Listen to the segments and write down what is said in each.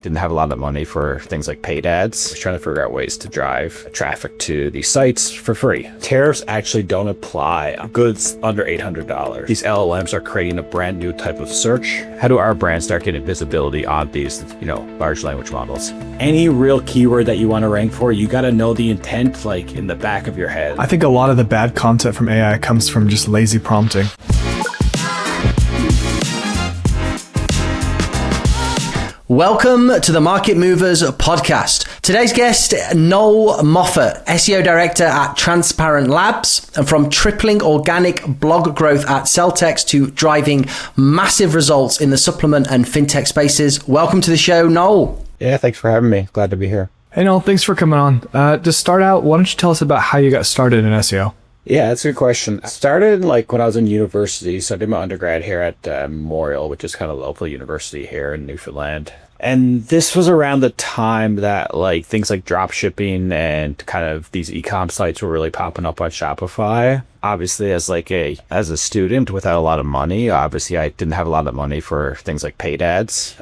Didn't have a lot of money for things like paid ads. I was trying to figure out ways to drive traffic to these sites for free. Tariffs actually don't apply on goods under $800. These LLMs are creating a brand new type of search. How do our brands start getting visibility on these, large language models? Any real keyword that you want to rank for, you got to know the intent like in the back of your head. I think a lot of the bad content from AI comes from just lazy prompting. Welcome to the Market Movers podcast. Today's guest, Noel Moffatt, SEO Director at Transparent Labs, and from tripling organic blog growth at Celtex to driving massive results in the supplement and fintech spaces. Welcome to the show, Noel. Yeah, thanks for having me. Glad to be here. Hey Noel, thanks for coming on. To start out, why don't you tell us about how you got started in SEO? Yeah, that's a good question. I started when I was in university. So I did my undergrad here at Memorial, which is kind of a local university here in Newfoundland. And this was around the time that things like drop shipping and kind of these Ecomm sites were really popping up on Shopify. Obviously, as a student without a lot of money, obviously I didn't have a lot of money for things like paid ads.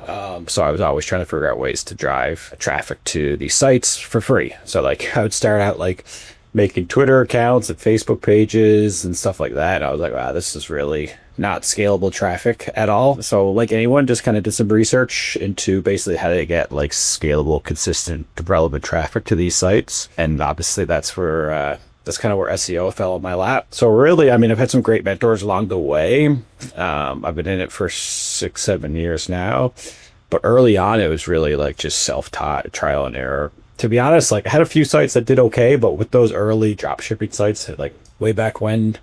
So I was always trying to figure out ways to drive traffic to these sites for free. So I would start out making Twitter accounts and Facebook pages and stuff like that. And I was like, wow, this is really not scalable traffic at all. So anyone, just kind of did some research into basically how to get scalable, consistent, relevant traffic to these sites. And obviously that's where that's kind of where SEO fell in my lap. So really, I've had some great mentors along the way. I've been in it for 6-7 years now, but early on it was really just self-taught, trial and error. To be honest, I had a few sites that did okay, but with those early drop shipping sites, way back when,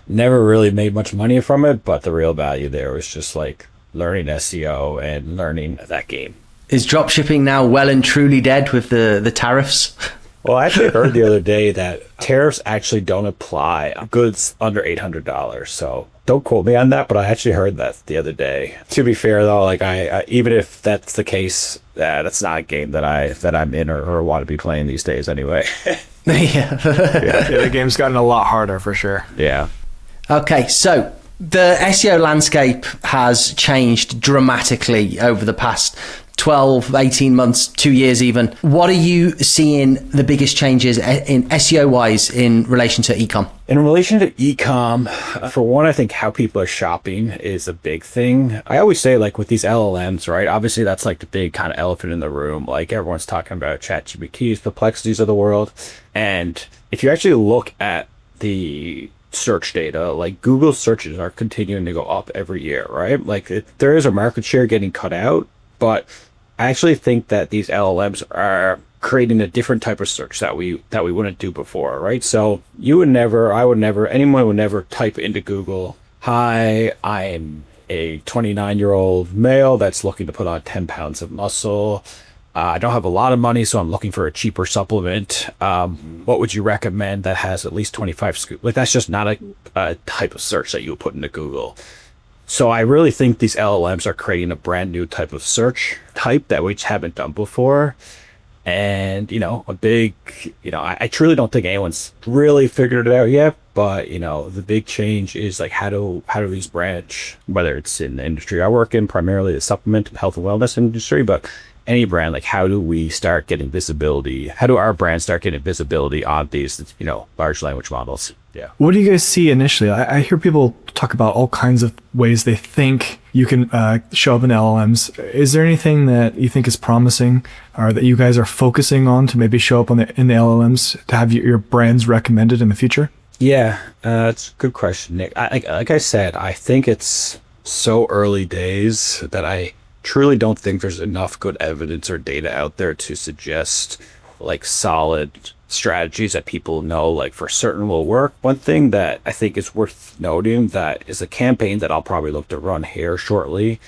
never really made much money from it. But the real value there was just learning SEO and learning that game. Is drop shipping now well and truly dead with the tariffs? Well, I actually heard the other day that tariffs actually don't apply on goods under $800. So don't quote me on that, but I actually heard that the other day. To be fair, though, I even if that's the case, that's not a game that I'm in or want to be playing these days anyway. Yeah, the game's gotten a lot harder for sure. Yeah. Okay, so the SEO landscape has changed dramatically over the past 12, 18 months, 2 years even. What are you seeing the biggest changes in SEO-wise in relation to Ecomm? In relation to Ecomm, for one, I think how people are shopping is a big thing. I always say with these LLMs, right? Obviously, that's the big kind of elephant in the room. Everyone's talking about ChatGPTs, perplexities of the world. And if you actually look at the search data, Google searches are continuing to go up every year, right? There is a market share getting cut out, but I actually think that these LLMs are creating a different type of search that we wouldn't do before, right? So anyone would never type into Google, "Hi, I'm a 29-year-old male that's looking to put on 10 pounds of muscle. I don't have a lot of money, so I'm looking for a cheaper supplement. What would you recommend that has at least 25 scoops?" That's just not a type of search that you would put into Google. So I really think these LLMs are creating a brand new type of search type that we just haven't done before. And, I truly don't think anyone's really figured it out yet. But, the big change is how do these branch, whether it's in the industry I work in, primarily the supplement and health and wellness industry, but any brand, how do we start getting visibility? How do our brands start getting visibility on these, large language models? Yeah. What do you guys see initially? I hear people talk about all kinds of ways they think you can show up in LLMs. Is there anything that you think is promising or that you guys are focusing on to maybe show up in the LLMs to have your brands recommended in the future? Yeah, it's a good question, Nick. Like I said, I think it's so early days that I truly don't think there's enough good evidence or data out there to suggest solid strategies that people know for certain will work. One thing that I think is worth noting that is a campaign that I'll probably look to run here shortly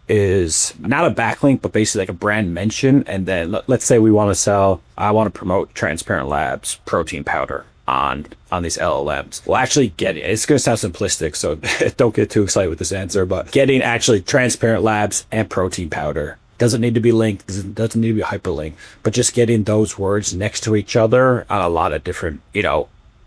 is not a backlink, but basically a brand mention. And then let's say I want to promote Transparent Labs protein powder on these LLMs. Well, actually it's going to sound simplistic, so don't get too excited with this answer, but getting actually Transparent Labs and protein powder doesn't need to be linked, doesn't need to be a hyperlink, but just getting those words next to each other on a lot of different,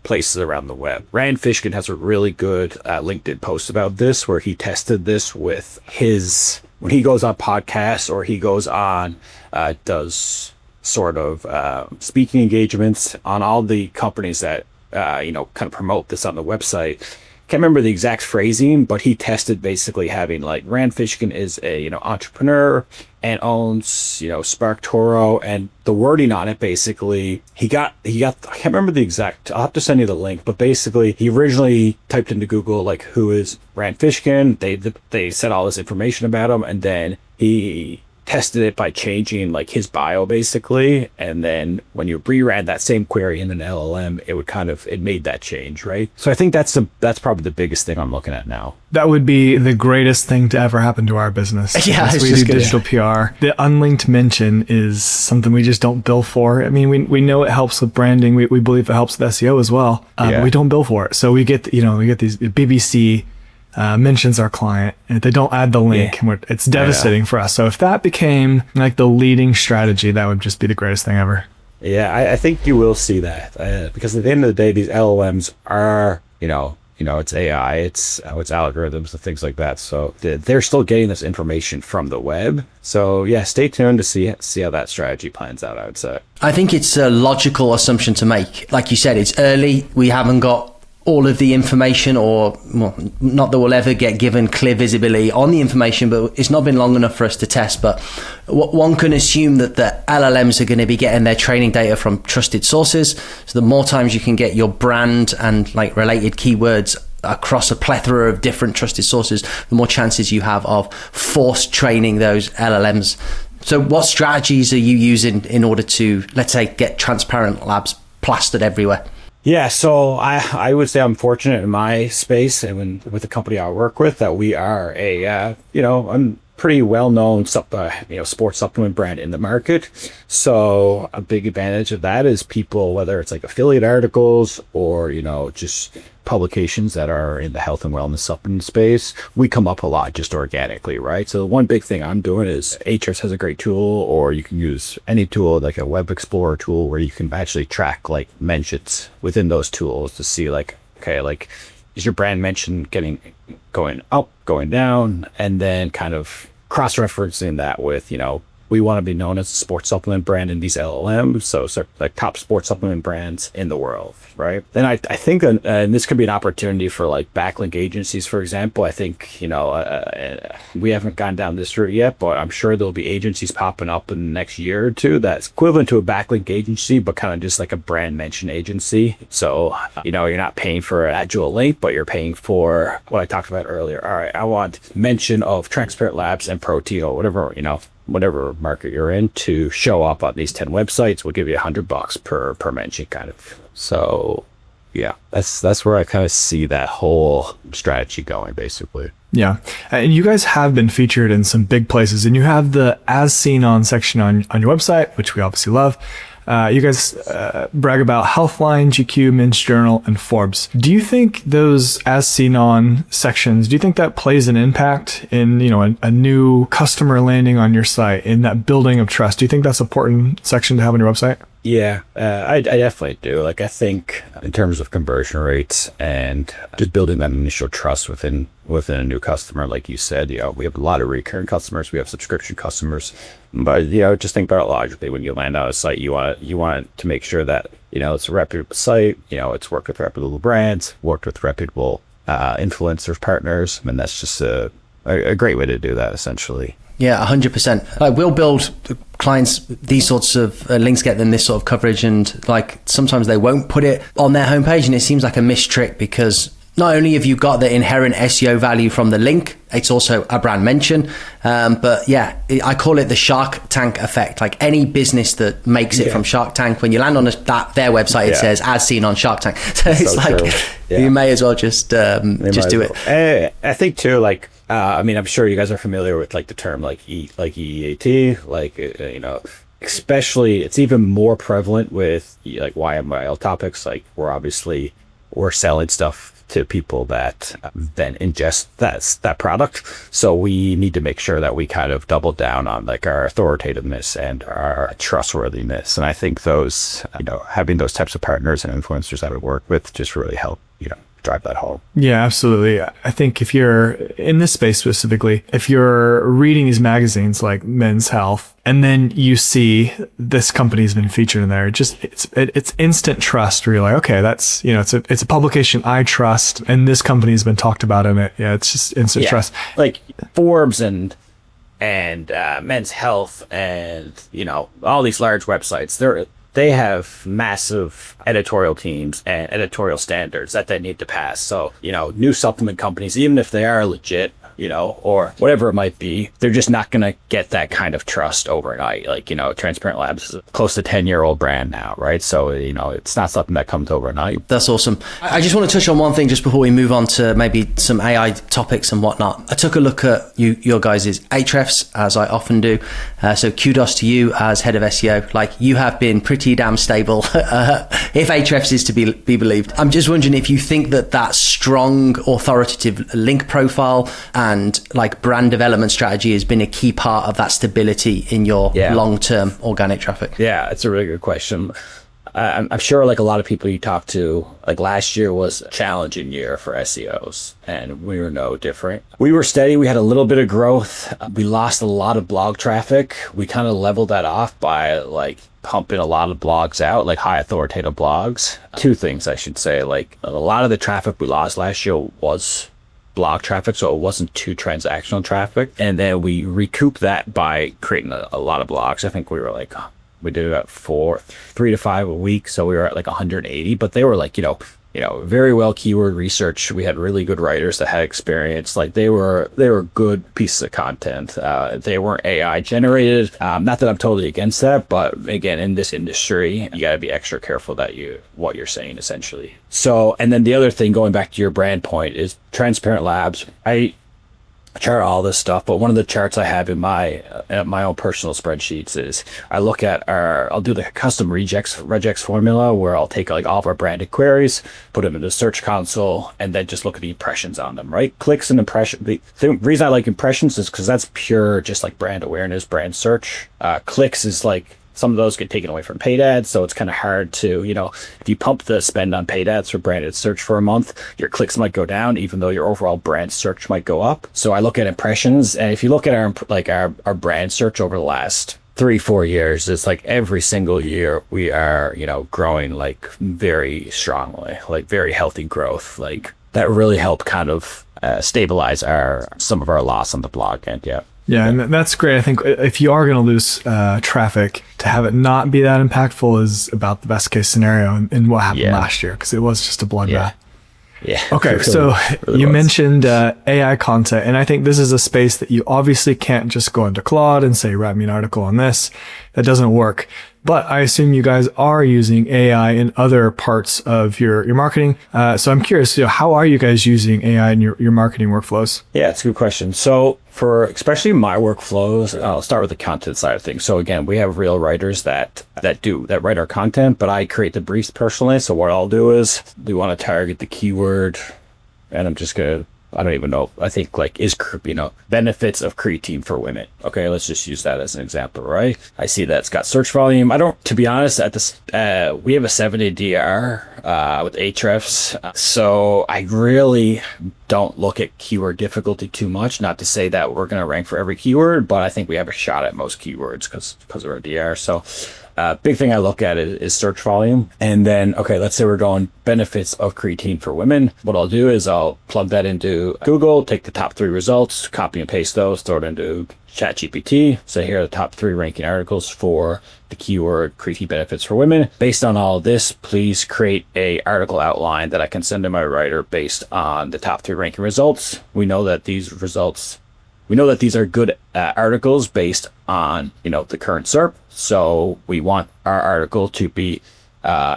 places around the web. Ryan Fishkin has a really good LinkedIn post about this, where he tested this with his when he goes on podcasts or he goes on, does sort of speaking engagements on all the companies that, kind of promote this on the website. Can't remember the exact phrasing, but he tested basically having like Rand Fishkin is a, entrepreneur and owns, SparkToro, and the wording on it basically, he got, I can't remember the exact, I'll have to send you the link, but basically he originally typed into Google, like, who is Rand Fishkin? They said all this information about him, and then he tested it by changing like his bio basically, and then when you reran that same query in an LLM, it made that change, right? So I think that's probably the biggest thing I'm looking at now. That would be the greatest thing to ever happen to our business. Yeah, as we do digital PR. The unlinked mention is something we just don't bill for. I mean, we know it helps with branding. We believe it helps with SEO as well. But we don't bill for it. So we get these BBC mentions our client, and they don't add the link, and it's devastating for us. So if that became like the leading strategy, that would just be the greatest thing ever. Yeah, I think you will see that because at the end of the day, these LLMs are, it's AI, it's algorithms and things like that. So they're still getting this information from the web. So yeah, stay tuned to see how that strategy plans out, I would say. I think it's a logical assumption to make. Like you said, it's early. We haven't got all of the information, or not that we'll ever get given clear visibility on the information, but it's not been long enough for us to test. But one can assume that the LLMs are going to be getting their training data from trusted sources. So the more times you can get your brand and like related keywords across a plethora of different trusted sources, the more chances you have of force training those LLMs. So what strategies are you using in order to, let's say, get Transparent Labs plastered everywhere? Yeah, so I would say I'm fortunate in my space and with the company I work with that we are a pretty well-known sports supplement brand in the market. So a big advantage of that is people, whether it's like affiliate articles or just publications that are in the health and wellness supplement space, we come up a lot just organically, right? So one big thing I'm doing is Ahrefs has a great tool, or you can use any tool like a web explorer tool where you can actually track like mentions within those tools to see like, okay, like is your brand mention going up, going down, and then kind of cross-referencing that with, we want to be known as a sports supplement brand in these LLMs, so like top sports supplement brands in the world, right? Then I think, and this could be an opportunity for like backlink agencies, for example. I think, we haven't gone down this route yet, but I'm sure there'll be agencies popping up in the next year or two that's equivalent to a backlink agency, but kind of just like a brand mention agency. So, you're not paying for an actual link, but you're paying for what I talked about earlier. All right, I want mention of Transparent Labs and Protein or whatever market you're in to show up on these 10 websites. We'll give you $100 per mention kind of. So yeah, that's where I kind of see that whole strategy going basically. Yeah. And you guys have been featured in some big places, and you have the as seen on section on your website, which we obviously love. You guys brag about Healthline, GQ, Men's Journal, and Forbes. Do you think those as seen on sections, do you think that plays an impact in, a new customer landing on your site, in that building of trust? Do you think that's an important section to have on your website? Yeah, I definitely do. Like, I think in terms of conversion rates and just building that initial trust within a new customer, like you said, we have a lot of recurring customers, we have subscription customers, but just think about it logically. When you land on a site, you want to make sure that it's a reputable site, it's worked with reputable brands, worked with reputable influencers, partners, and that's just a great way to do that, essentially. Yeah, 100%. Like, we'll build clients these sorts of links, get them this sort of coverage, and like sometimes they won't put it on their homepage, and it seems like a missed trick, because not only have you got the inherent SEO value from the link, it's also a brand mention. But yeah, I call it the Shark Tank effect. Like, any business that makes it from Shark Tank, when you land on their website, it says as seen on Shark Tank. So it's like, you may as well just do it. I think too, like, I'm sure you guys are familiar with like the term like EAT, especially it's even more prevalent with like YML topics. Like, we're selling stuff to people that then ingest that product. So we need to make sure that we kind of double down on like our authoritativeness and our trustworthiness. And I think those, having those types of partners and influencers that we work with just really help, drive that home. Yeah, absolutely. I think if you're in this space specifically, if you're reading these magazines like Men's Health, and then you see this company's been featured in there, it's instant trust where you're like, okay, that's, it's a publication I trust, and this company's been talked about in it. Yeah, it's just instant trust. Like Forbes and Men's Health and, all these large websites, they have massive editorial teams and editorial standards that they need to pass. So, new supplement companies, even if they are legit, or whatever it might be, they're just not going to get that kind of trust overnight. Like, Transparent Labs is a close to 10-year-old brand now, right? So, it's not something that comes overnight. That's awesome. I just want to touch on one thing just before we move on to maybe some AI topics and whatnot. I took a look at your guys' Ahrefs, as I often do. So kudos to you as head of SEO. Like, you have been pretty damn stable, if Ahrefs is to be believed. I'm just wondering if you think that strong authoritative link profile and like brand development strategy has been a key part of that stability in your long-term organic traffic. Yeah, it's a really good question. I'm sure like a lot of people you talk to, like last year was a challenging year for SEOs, and we were no different. We were steady. We had a little bit of growth. We lost a lot of blog traffic. We kind of leveled that off by like pumping a lot of blogs out, like high authoritative blogs. Two things I should say, like a lot of the traffic we lost last year was blog traffic, so it wasn't too transactional traffic. And then we recouped that by creating a lot of blogs. I think we did about 3 to 5 a week, so we were at like 180, but they were like very well keyword research. We had really good writers that had experience. Like they were good pieces of content. They weren't AI generated. Not that I'm totally against that, but again, in this industry, you got to be extra careful that what you're saying essentially. So, and then the other thing, going back to your brand point, is Transparent Labs. I chart all this stuff, but one of the charts I have in my own personal spreadsheets is I look at I'll do the custom regex formula where I'll take like all of our branded queries, put them in the search console, and then just look at the impressions on them, right? Clicks and impression. The reason I like impressions is because that's pure just like brand awareness, brand search. Clicks is like, some of those get taken away from paid ads, so it's kind of hard to, if you pump the spend on paid ads for branded search for a month, your clicks might go down, even though your overall brand search might go up. So I look at impressions, and if you look at our brand search over the last 3-4 years, it's like every single year we are, growing like very strongly, like very healthy growth. Like that really helped kind of stabilize some of our loss on the blog end. Yeah, and that's great. I think if you are going to lose traffic, to have it not be that impactful is about the best case scenario in what happened last year, because it was just a bloodbath. Yeah. Okay, so you mentioned AI content, and I think this is a space that you obviously can't just go into Claude and say, write me an article on this. That doesn't work. But I assume you guys are using AI in other parts of your marketing. So I'm curious, how are you guys using AI in your marketing workflows? Yeah, it's a good question. So for especially my workflows, I'll start with the content side of things. So again, we have real writers that write our content, but I create the briefs personally. So what I'll do is we want to target the keyword, and I don't even know. I think like benefits of creatine for women. Okay, let's just use that as an example, right? I see that it's got search volume. To be honest, we have a 7-day DR with Ahrefs, so I really don't look at keyword difficulty too much. Not to say that we're going to rank for every keyword, but I think we have a shot at most keywords because of our DR. So big thing I look at is search volume. And then, okay, let's say we're going benefits of creatine for women. What I'll do is I'll plug that into Google, take the top 3 results, copy and paste those, throw it into ChatGPT. So here are the top 3 ranking articles for the keyword creatine benefits for women. Based on all of this, please create a article outline that I can send to my writer based on the top 3 ranking results. We know that these are good articles based on, the current SERP. So we want our article to be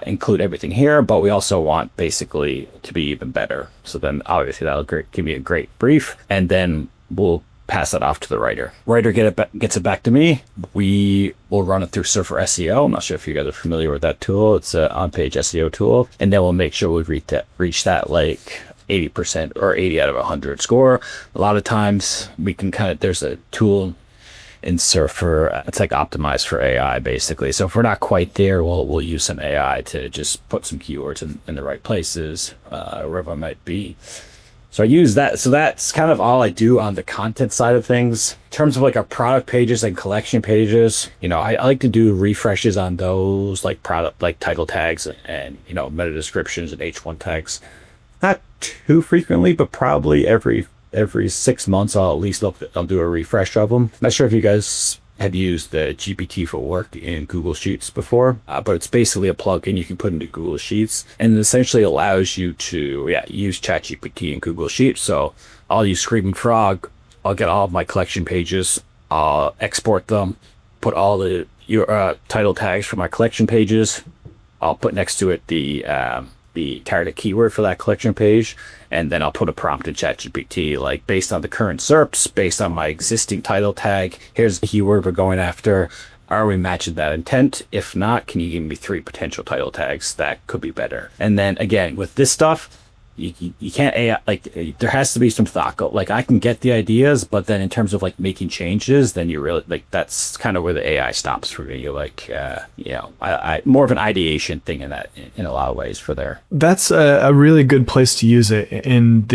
include everything here, but we also want basically to be even better. So then obviously that'll give me a great brief, and then we'll pass that off to the writer. Writer gets it back to me. We will run it through Surfer SEO. I'm not sure if you guys are familiar with that tool. It's an on-page SEO tool, and then we'll make sure we reach that like 80% or 80 out of 100 score. A lot of times we can there's a tool in Surfer. It's like optimized for AI basically. So if we're not quite there, we'll use some AI to just put some keywords in the right places, wherever it might be. So I use that. So that's kind of all I do on the content side of things. In terms of like our product pages and collection pages, I like to do refreshes on those, like product, like title tags and meta descriptions and H1 tags. Not too frequently, but probably every 6 months I'll do a refresh of them. Not sure if you guys have used the GPT for work in Google Sheets before, but it's basically a plugin you can put into Google Sheets, and it essentially allows you to use ChatGPT in Google Sheets. So I'll use Screaming Frog. I'll get all of my collection pages. I'll export them, put all the title tags for my collection pages. I'll put next to it the target keyword for that collection page, and then I'll put a prompt in ChatGPT, like based on the current SERPs, based on my existing title tag, here's the keyword we're going after. Are we matching that intent? If not, can you give me 3 potential title tags that could be better? And then again, with this stuff, you can't AI, like there has to be some thought. Like I can get the ideas, but then in terms of like making changes, then you really like that's kind of where the AI stops for me. You're like, I more of an ideation thing in a lot of ways for there. That's a really good place to use it in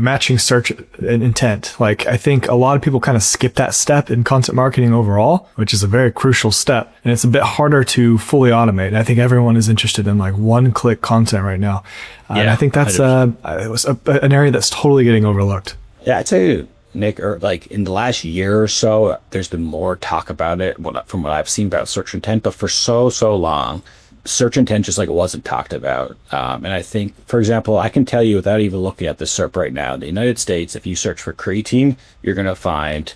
matching search and intent. Like I think a lot of people kind of skip that step in content marketing overall, which is a very crucial step, and it's a bit harder to fully automate. I think everyone is interested in like one-click content right now. And I think that's an area that's totally getting overlooked. Yeah, I tell you, Nick, like in the last year or so, there's been more talk about it from what I've seen about search intent, but for so long, search intent just like wasn't talked about. And I think, for example, I can tell you without even looking at the SERP right now, in the United States, if you search for creatine, you're going to find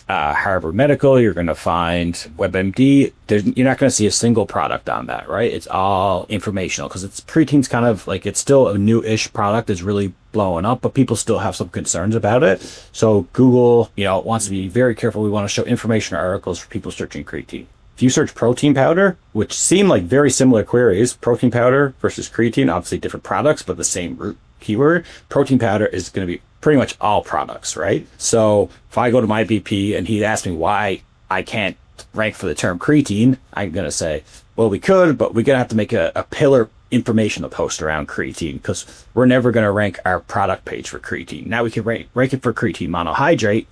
Harvard Medical, you're going to find WebMD. You're not going to see a single product on that, right? It's all informational because creatine's kind of like, it's still a new-ish product, is really blowing up, but people still have some concerns about it. So Google, wants to be very careful. We want to show information articles for people searching creatine. If you search protein powder, which seem like very similar queries, protein powder versus creatine, obviously different products, but the same root keyword, protein powder is going to be pretty much all products, right? So if I go to my BP and he asks me why I can't rank for the term creatine, I'm going to say, well, we could, but we're going to have to make a pillar informational post around creatine because we're never going to rank our product page for creatine. Now we can rank it for creatine monohydrate.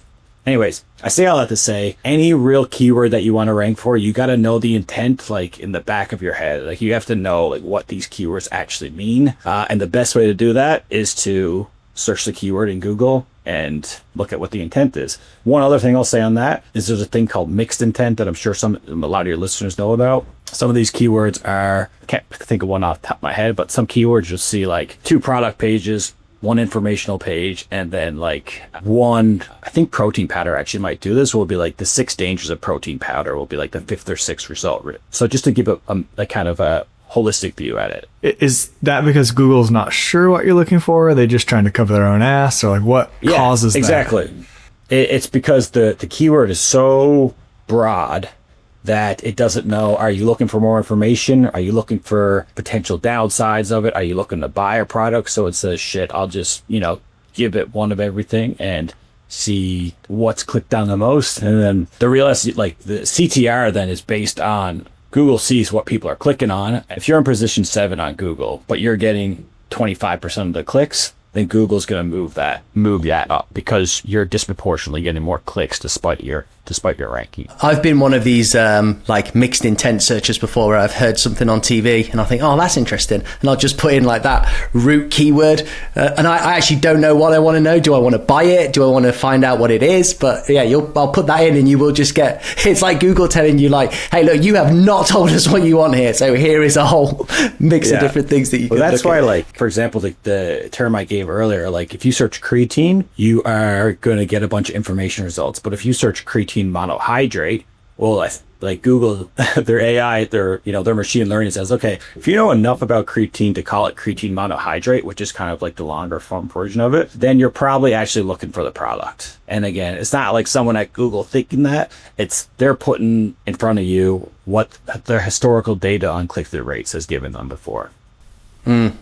Anyways, I say all that to say, any real keyword that you want to rank for, you got to know the intent, like in the back of your head. Like you have to know like what these keywords actually mean. And the best way to do that is to search the keyword in Google and look at what the intent is. One other thing I'll say on that is there's a thing called mixed intent that I'm sure a lot of your listeners know about. Some of these keywords I can't think of one off the top of my head, but some keywords you'll see like 2 product pages, 1 informational page, and then like one, I think protein powder actually might do this, will be like the 6 dangers of protein powder will be like the 5th or 6th result. So just to give a kind of a holistic view at it. Is that because Google's not sure what you're looking for? Are they just trying to cover their own ass? Or like what causes exactly. that? It's because the keyword is so broad that it doesn't know, are you looking for more information? Are you looking for potential downsides of it? Are you looking to buy a product? So it says, shit, I'll just, give it one of everything and see what's clicked on the most. And then the CTR then is based on Google sees what people are clicking on. If you're in position 7 on Google, but you're getting 25% of the clicks, then Google's going to move that up because you're disproportionately getting more clicks despite your ranking. I've been one of these like mixed intent searches before where I've heard something on TV and I think, oh, that's interesting. And I'll just put in like that root keyword. And I actually don't know what I want to know. Do I want to buy it? Do I want to find out what it is? But yeah, I'll put that in and you will just get, it's like Google telling you like, hey, look, you have not told us what you want here. So here is a whole mix of different things that you can that's look why at. like, for example, the term I gave earlier, like if you search creatine, you are going to get a bunch of information results. But if you search creatine monohydrate, well, like Google, their AI, their machine learning says, okay, if you know enough about creatine to call it creatine monohydrate, which is kind of like the longer form version of it, then you're probably actually looking for the product. And again, it's not like someone at Google thinking that, they're putting in front of you what their historical data on click-through rates has given them before. Yeah,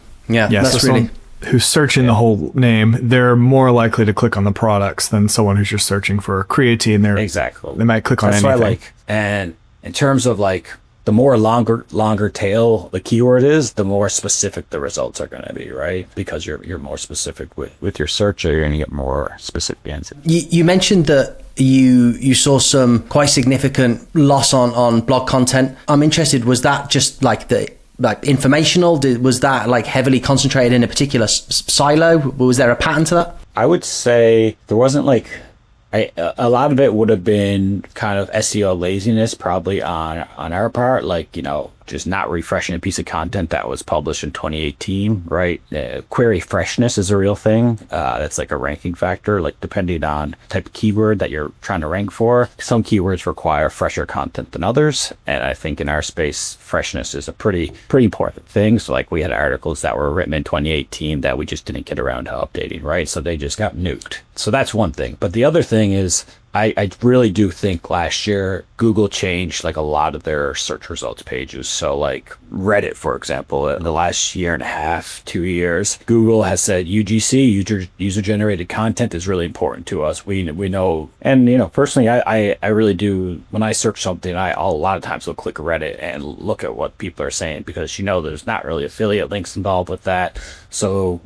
that's so really... who's searching the whole name, they're more likely to click on the products than someone who's just searching for creatine. Exactly. They might click on That's anything. what I like. And in terms of like, the more longer tail the keyword is, the more specific the results are going to be, right? Because you're more specific with your search, or you're going to get more specific answers. You mentioned that you saw some quite significant loss on blog content. I'm interested, was that just like informational? Was that like heavily concentrated in a particular silo? Was there a pattern to that? I would say there wasn't like, a lot of it would have been kind of SEO laziness, probably on our part, like, just not refreshing a piece of content that was published in 2018, right? Query freshness is a real thing. That's like a ranking factor, like depending on type of keyword that you're trying to rank for. Some keywords require fresher content than others. And I think in our space, freshness is a pretty important thing. So like we had articles that were written in 2018 that we just didn't get around to updating, right? So they just got nuked. So that's one thing. But the other thing is, I really do think last year Google changed like a lot of their search results pages. So like Reddit, for example, in the last year and a half, 2 years, Google has said UGC, user generated content, is really important to us. We know, and personally, I really do. When I search something, a lot of times will click Reddit and look at what people are saying, because there's not really affiliate links involved with that. So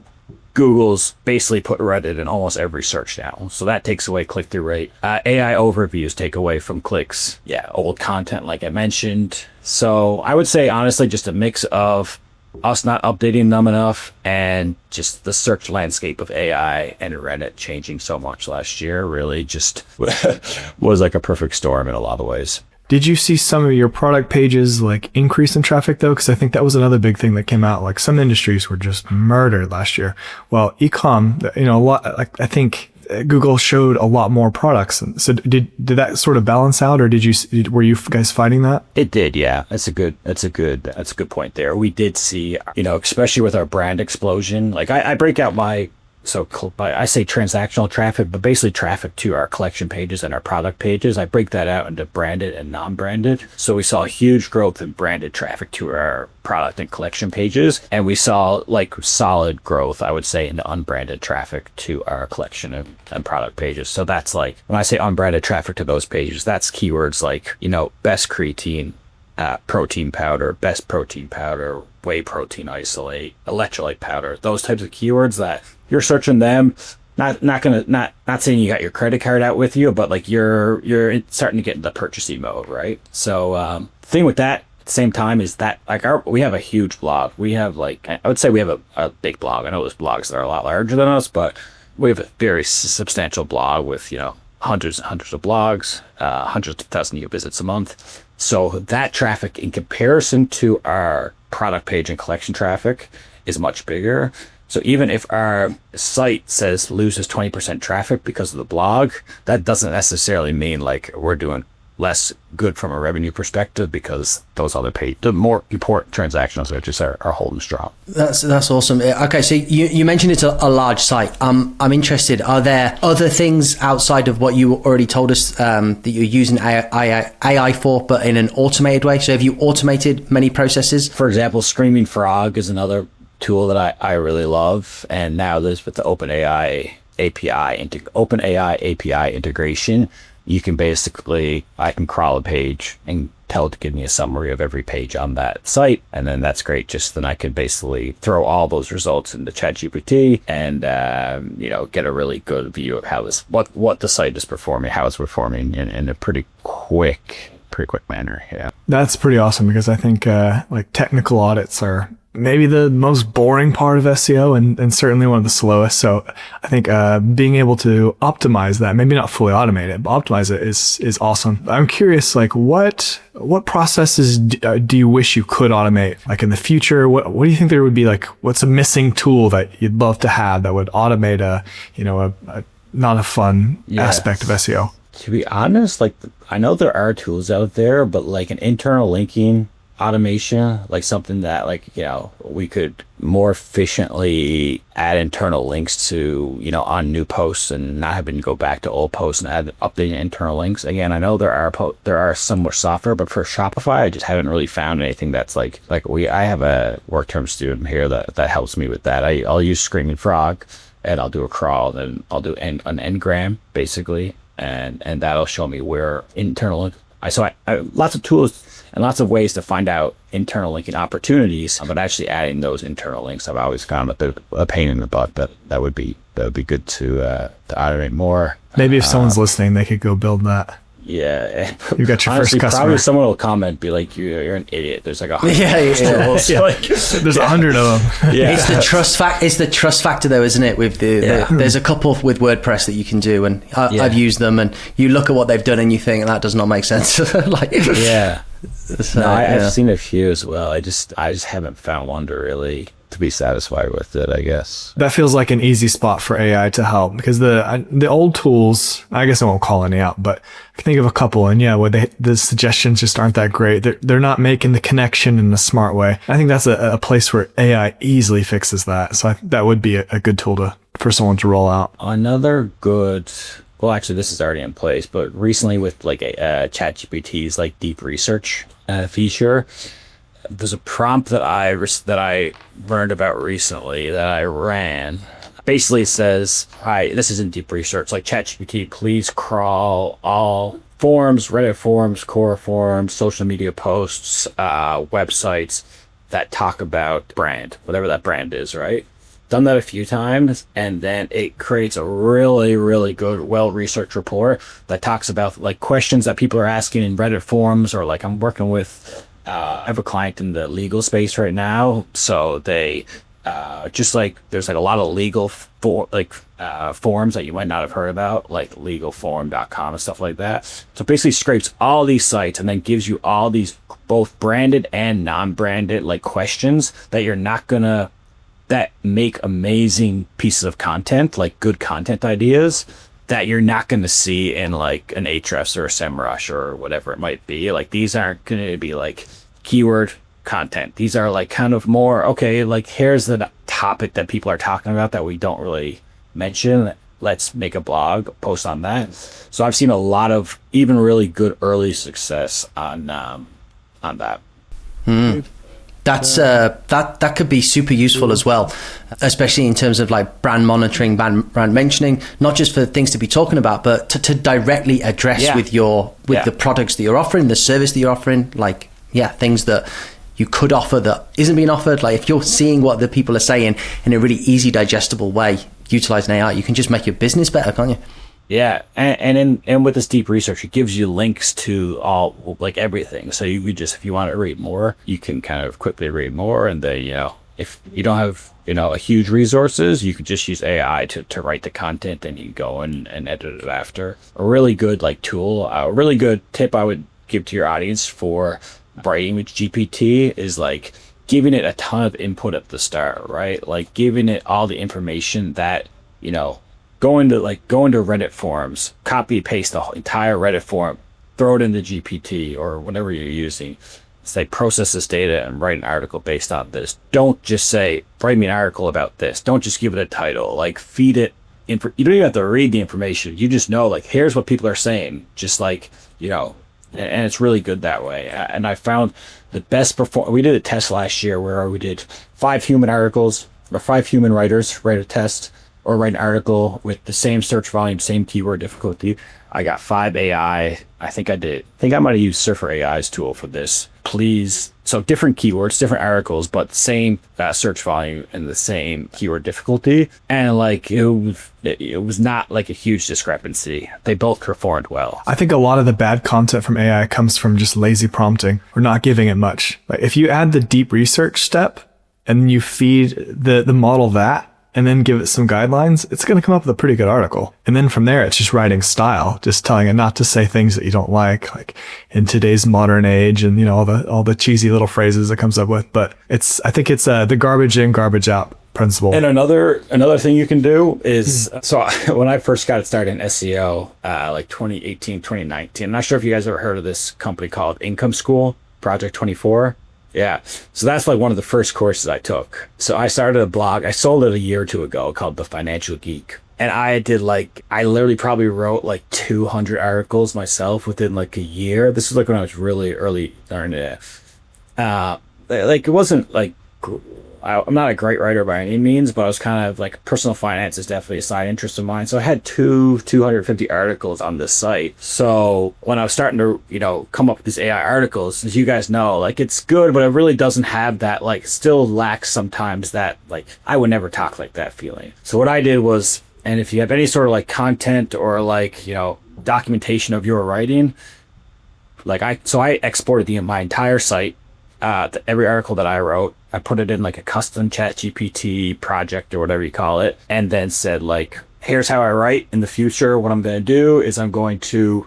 Google's basically put Reddit in almost every search now. So that takes away click-through rate. AI overviews take away from clicks. Yeah, old content, like I mentioned. So I would say, honestly, just a mix of us not updating them enough and just the search landscape of AI and Reddit changing so much last year really just was like a perfect storm in a lot of ways. Did you see some of your product pages like increase in traffic though? Because I think that was another big thing that came out. Like some industries were just murdered last year. Well, Ecomm, a lot. Like I think Google showed a lot more products. So did that sort of balance out, or were you guys finding that? It did, yeah. That's a good point there. We did see, especially with our brand explosion. Like I break out I say transactional traffic, but basically traffic to our collection pages and our product pages. I break that out into branded and non-branded. So we saw huge growth in branded traffic to our product and collection pages. And we saw like solid growth, I would say, in the unbranded traffic to our collection and product pages. So that's like, when I say unbranded traffic to those pages, that's keywords like, best creatine, protein powder, best protein powder, whey protein isolate, electrolyte powder, those types of keywords that you're searching them, not saying you got your credit card out with you, but like you're starting to get into purchasing mode, right? So thing with that at the same time is that like we have a huge blog. We have I would say we have a big blog. I know there's blogs that are a lot larger than us, but we have a very substantial blog with hundreds and hundreds of blogs, hundreds of thousands of visits a month. So that traffic in comparison to our product page and collection traffic is much bigger. So even if our site says loses 20% traffic because of the blog, that doesn't necessarily mean like we're doing less good from a revenue perspective, because those other the more important transactional searches are holding strong. That's awesome. Okay, so you mentioned it's a large site. I'm interested. Are there other things outside of what you already told us that you're using AI for, but in an automated way? So have you automated many processes? For example, Screaming Frog is another tool that I really love, and now this with the OpenAI API integration, you can I can crawl a page and tell it to give me a summary of every page on that site, and then that's great. Then I can basically throw all those results into ChatGPT and get a really good view of how what the site is performing, how it's performing in a pretty quick manner. Yeah, that's pretty awesome, because I think like technical audits are maybe the most boring part of SEO and certainly one of the slowest. So I think being able to optimize that, maybe not fully automate it, but optimize it is awesome. I'm curious, like what processes do you wish you could automate? Like in the future, what do you think there would be, like, what's a missing tool that you'd love to have that would automate a not a fun aspect of SEO? To be honest, like I know there are tools out there, but like an internal linking automation, like something that like, we could more efficiently add internal links to, on new posts and not having to go back to old posts and add updating internal links. Again, I know there are some more software, but for Shopify, I just haven't really found anything that's I have a work term student here that helps me with that. I'll use Screaming Frog and I'll do a crawl, and I'll do an ngram basically, and that'll show me where internal I lots of tools and lots of ways to find out internal linking opportunities, but actually adding those internal links I've always found a bit of a pain in the butt. But that would be good to automate more. Maybe if someone's listening, they could go build that. Yeah, you got your honestly, first customer. Probably someone will comment, be like, "You're an idiot." There's like 100 tools. There's 100 of them. Yeah, it's the trust factor, though, isn't it? With there's a couple with WordPress that you can do, and I've used them, and you look at what they've done, and you think that does not make sense. So, I've seen a few as well. I just haven't found one to really to be satisfied with it, I guess. That feels like an easy spot for AI to help, because the old tools, I guess I won't call any out, but I can think of a couple, and where the suggestions just aren't that great. They're not making the connection in a smart way. I think that's a place where AI easily fixes that. So that would be a good tool for someone to roll out. Another good, well, actually this is already in place, but recently with like ChatGPT's like deep research feature, there's a prompt that I learned about recently that I ran. Basically it says, "Hi, this isn't deep research. Like, ChatGPT, please crawl all forums, Reddit forums, core forums, social media posts, websites that talk about brand, whatever that brand is," right? Done that a few times, and then it creates a really, really good, well-researched report that talks about like questions that people are asking in Reddit forums, or like I'm working with. I have a client in the legal space right now, so they just like there's like a lot of legal forums that you might not have heard about, like legalforum.com and stuff like that. So basically scrapes all these sites and then gives you all these both branded and non-branded like questions that make amazing pieces of content, like good content ideas that you're not going to see in like an Ahrefs or a SEMrush or whatever it might be. Like, these aren't going to be like keyword content. These are like kind of more, okay, like here's the topic that people are talking about that we don't really mention. Let's make a blog post on that. So I've seen a lot of even really good early success on that. That's that could be super useful as well, especially in terms of like brand monitoring, brand mentioning, not just for things to be talking about, but to directly address with the products that you're offering, the service that you're offering, like things that you could offer that isn't being offered. Like, if you're seeing what the people are saying in a really easy, digestible way, utilizing AI, you can just make your business better, can't you? Yeah, and with this deep research, it gives you links to all, like, everything. So you could just, if you want to read more, you can kind of quickly read more. And then, if you don't have, a huge resources, you could just use AI to write the content, and you go and edit it after. A really good, like, tool, a really good tip I would give to your audience for writing with GPT is, like, giving it a ton of input at the start, right? Like, giving it all the information that, Going to Reddit forums, copy paste the entire Reddit forum, throw it into GPT or whatever you're using. Say, process this data and write an article based on this. Don't just say, write me an article about this. Don't just give it a title. Like, feed it. You don't even have to read the information. You just know, like, here's what people are saying. Just like, and it's really good that way. And I found the best we did a test last year where we did 5 human articles, or 5 human writers write a test, or write an article with the same search volume, same keyword difficulty. I got 5 AI. I think I might have used Surfer AI's tool for this. So different keywords, different articles, but same search volume and the same keyword difficulty. And like, it was not like a huge discrepancy. They both performed well. I think a lot of the bad content from AI comes from just lazy prompting or not giving it much. Like, if you add the deep research step and you feed the model that, and then give it some guidelines, it's going to come up with a pretty good article. And then from there, it's just writing style, just telling it not to say things that you don't like in today's modern age, and all the cheesy little phrases it comes up with. But I think it's the garbage in, garbage out principle. And another thing you can do is, so when I first got started in SEO, like 2018, 2019, I'm not sure if you guys ever heard of this company called Income School, Project 24. Yeah. So that's like one of the first courses I took. So I started a blog. I sold it a year or two ago called The Financial Geek. And I literally probably wrote like 200 articles myself within like a year. This is like when I was really early learning it. Like it wasn't like, I'm not a great writer by any means, but I was kind of like, personal finance is definitely a side interest of mine. So I had 250 articles on this site. So when I was starting to, come up with these AI articles, as you guys know, like it's good, but it really doesn't have that, like still lacks sometimes that, like, I would never talk like that feeling. So what I did was, and if you have any sort of like content or like, documentation of your writing, like I exported my entire site, every article that I wrote, I put it in like a custom chat GPT project or whatever you call it, and then said like, here's how I write in the future. What I'm going to do is I'm going to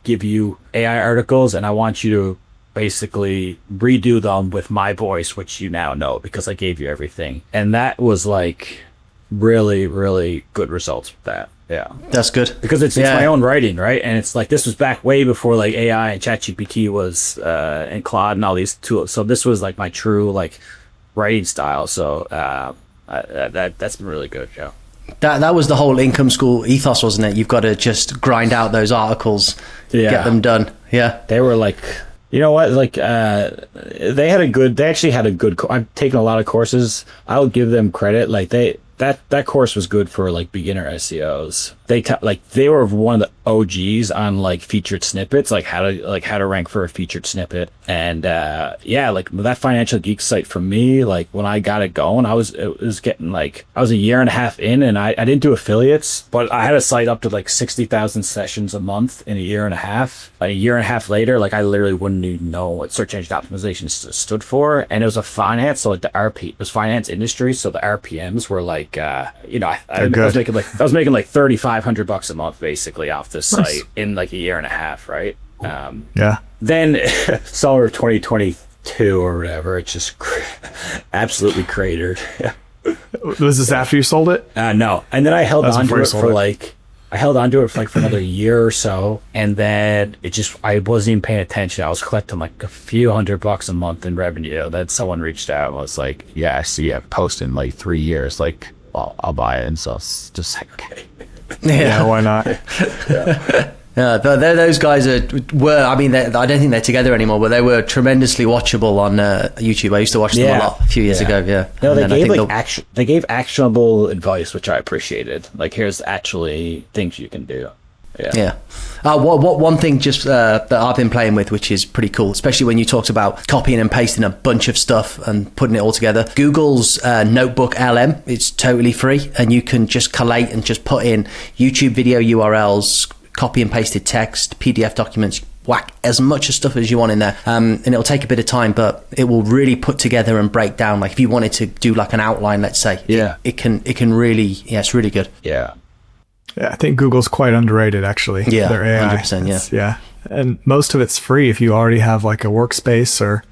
give you AI articles, and I want you to basically redo them with my voice, which you now know because I gave you everything. And that was like really, really good results with that. Yeah, that's good because it's my own writing, right? And it's like, this was back way before like AI and ChatGPT was and Claude and all these tools. So this was like my true like writing style. So that's been really good. Yeah, that was the whole Income School ethos, wasn't it? You've got to just grind out those articles, get them done. Yeah, they were like, you know what? Like they actually had a good. I've taken a lot of courses. I'll give them credit. Like that course was good for like beginner SEOs. They were one of the OGs on like featured snippets, like how to rank for a featured snippet. And like that Financial Geek site for me, like when I got it going, I was a year and a half in, and I didn't do affiliates, but I had a site up to like 60,000 sessions a month in a year and a half. A year and a half later, like I literally wouldn't even know what search engine optimization stood for. And it was a finance, so like it was finance industry, so the RPMs were like I was making like $3,500 a month basically off this site in like a year and a half, right? Then summer of 2022 or whatever, it just absolutely cratered. Was this after you sold it? No, and then I held on to it for another year or so, and then I wasn't even paying attention. I was collecting like a few $100 a month in revenue. Then someone reached out and was like, "Yeah, I see you posted in like 3 years. Like, well, I'll buy it." And so it's just like, okay. Yeah, why not? But those guys were. I mean, I don't think they're together anymore, but they were tremendously watchable on YouTube. I used to watch them a lot a few years ago. Yeah. No, they gave actionable advice, which I appreciated. Like, here's actually things you can do. Yeah. One thing just that I've been playing with, which is pretty cool, especially when you talked about copying and pasting a bunch of stuff and putting it all together. Google's Notebook LM, it's totally free, and you can just collate and just put in YouTube video URLs, copy and pasted text, PDF documents, whack as much of stuff as you want in there, and it'll take a bit of time, but it will really put together and break down. Like if you wanted to do like an outline, let's say, it can really, it's really good. Yeah, I think Google's quite underrated, actually. Yeah, their AI. 100%, yeah. And most of it's free if you already have like a workspace or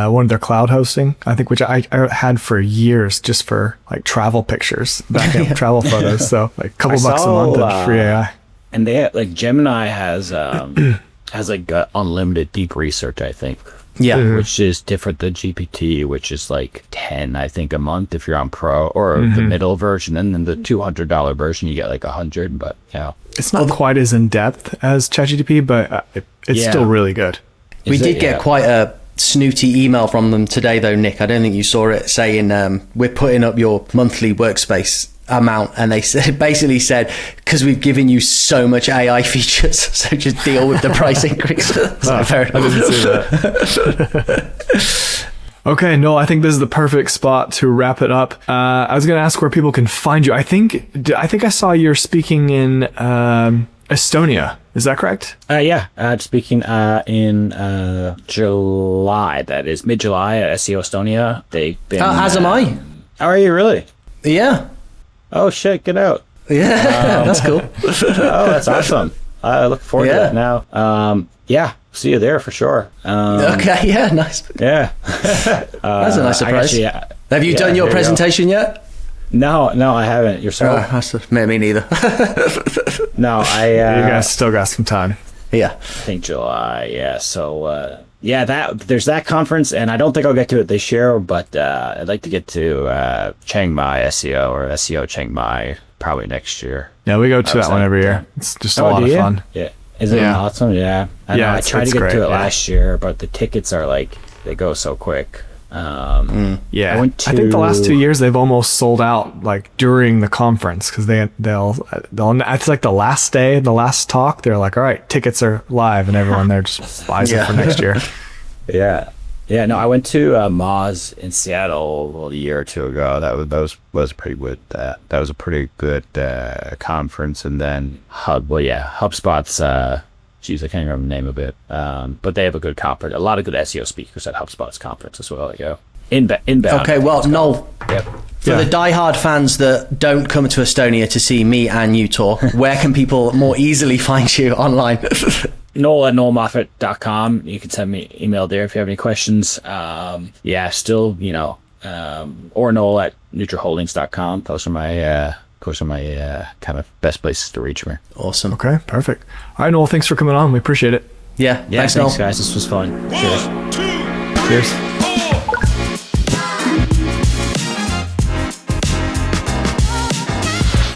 one of their cloud hosting, I think, which I had for years just for like travel pictures, back travel photos. So like a couple bucks a month and free AI. And they have, like Gemini has like unlimited deep research, I think. Yeah, which is different than GPT, which is like 10, I think, a month if you're on Pro, or the middle version, and then the $200 version you get like 100. But it's not quite as in depth as ChatGPT, but it's still really good. We did get quite a snooty email from them today, though, Nick. I don't think you saw it, saying we're putting up your monthly workspace amount, and they basically said, because we've given you so much AI features, so just deal with the price increase. So fair enough. I didn't see that. Okay, Noel, I think this is the perfect spot to wrap it up. I was going to ask where people can find you. I think I saw you're speaking in Estonia. Is that correct? Speaking in July. That is mid-July at SEO Estonia. They've been. As am I. Are you really? Yeah. Oh shit! Get out. Yeah, that's cool. Oh, that's awesome. I look forward to that now. See you there for sure. Okay, yeah, nice. Yeah. That's a nice surprise. Have you done your presentation yet? No, I haven't. Yourself? Me neither. No, you guys still got some time. Yeah. I think July, so yeah, there's that conference, and I don't think I'll get to it this year, but I'd like to get to Chiang Mai SEO or SEO Chiang Mai probably next year. Yeah, we go to that one every year. It's just a lot of fun. Yeah. Is it awesome? Yeah. I tried to get to it last year, but the tickets are like, they go so quick. Yeah, I think the last 2 years they've almost sold out like during the conference because they'll it's like the last day, the last talk, they're like, all right, tickets are live, and everyone there just buys it for next year. Yeah, no, I went to Moz in Seattle a year or two ago. That was pretty good. That was a pretty good conference. And then HubSpot's geez, I can't remember the name of it. But they have a good conference. A lot of good SEO speakers at HubSpot's conference as well. Yeah. Inbound. Okay, well, Noel, yep. For the diehard fans that don't come to Estonia to see me and you talk, where can people more easily find you online? Noel at noelmoffatt.com. You can send me an email there if you have any questions. Still, or Noel at nutraholdings.com. Those are my kind of best places to reach me. Awesome. Okay, perfect. All right, Noel, thanks for coming on. We appreciate it. Yeah, thanks, Noel. Guys. This was fun. Cheers. Cheers.